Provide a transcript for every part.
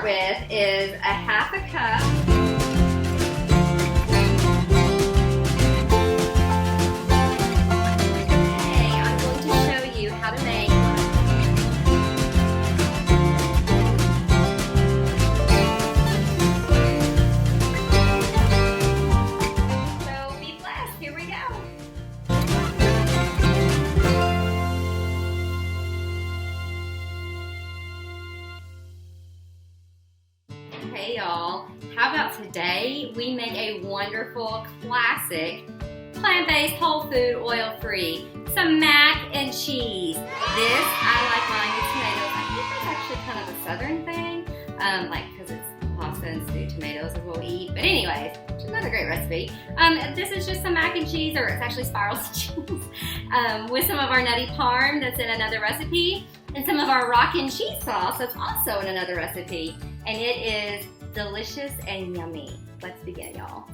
with is a half a cup. Hey y'all, how about today we make a wonderful classic plant-based whole food oil-free some mac and cheese. This I like mine with tomatoes. I think that's actually kind of a southern thing, like because it's pasta and stewed tomatoes is what we eat. But anyways, it's another great recipe. This is just some mac and cheese, or it's actually spirals of cheese, with some of our nutty parm that's in another recipe, and some of our rockin' cheese sauce that's also in another recipe. And it is delicious and yummy. Let's begin, y'all.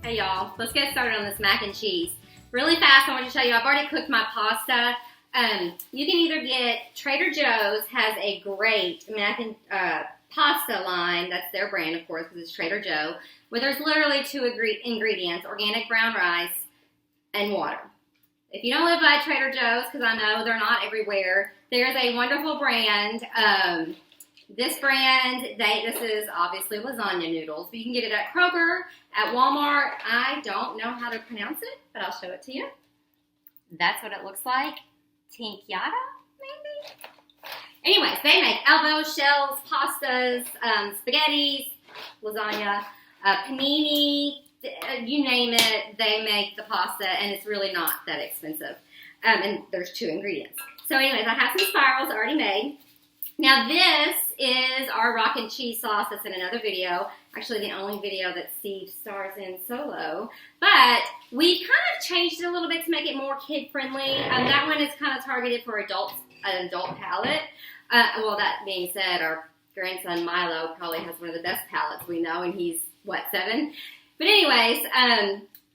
Hey y'all, let's get started on this mac and cheese. Really fast, I want to show you, I've already cooked my pasta. You can either get, Trader Joe's has a great mac and pasta line, that's their brand of course because it's Trader Joe, where there's literally two ingredients, organic brown rice and water. If you don't live by Trader Joe's, because I know they're not everywhere, there's a wonderful brand. This brand, this is obviously lasagna noodles, but you can get it at Kroger, at Walmart. I don't know how to pronounce it, but I'll show it to you. That's what it looks like. Tinkyata, maybe? Anyways, they make elbows, shells, pastas, spaghettis, lasagna, panini, you name it, they make the pasta, and it's really not that expensive. And there's two ingredients. So anyways, I have some spirals already made. Now this is our rockin' cheese sauce that's in another video. Actually the only video that Steve stars in solo. But we kind of changed it a little bit to make it more kid friendly. That one is kind of targeted for adults, an adult palate. Well, that being said, our grandson Milo probably has one of the best palates we know, and he's, what, 7? But anyways,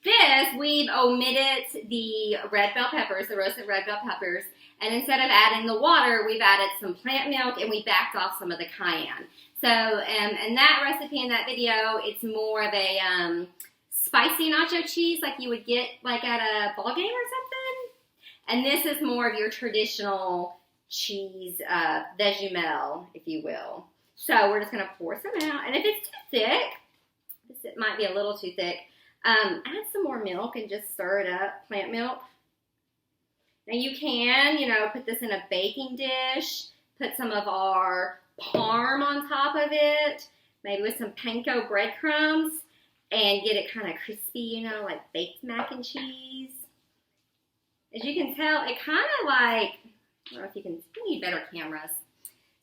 this, we've omitted the red bell peppers, the roasted red bell peppers, and instead of adding the water, we've added some plant milk and we backed off some of the cayenne. So, in that recipe, in that video, it's more of a spicy nacho cheese like you would get like at a ball game or something. And this is more of your traditional cheese veggiemel, if you will. So we're just going to pour some out. And if it's too thick, it might be a little too thick, add some more milk and just stir it up, plant milk. Now you can, put this in a baking dish, put some of our parm on top of it, maybe with some panko breadcrumbs, and get it kind of crispy, like baked mac and cheese. As you can tell, it kind of like, I don't know if you need better cameras.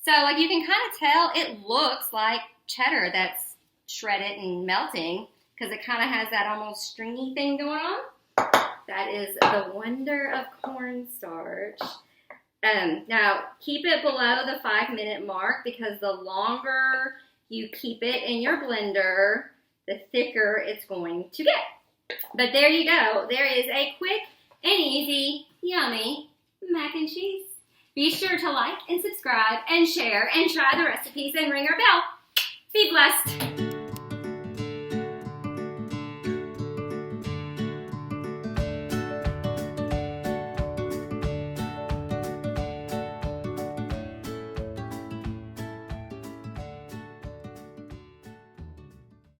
So like you can kind of tell it looks like cheddar that's shredded and melting, because it kind of has that almost stringy thing going on. That is the wonder of cornstarch. Now, keep it below the 5-minute mark, because the longer you keep it in your blender, the thicker it's going to get. But there you go. There is a quick and easy, yummy mac and cheese. Be sure to like and subscribe and share and try the recipes and ring our bell. Be blessed.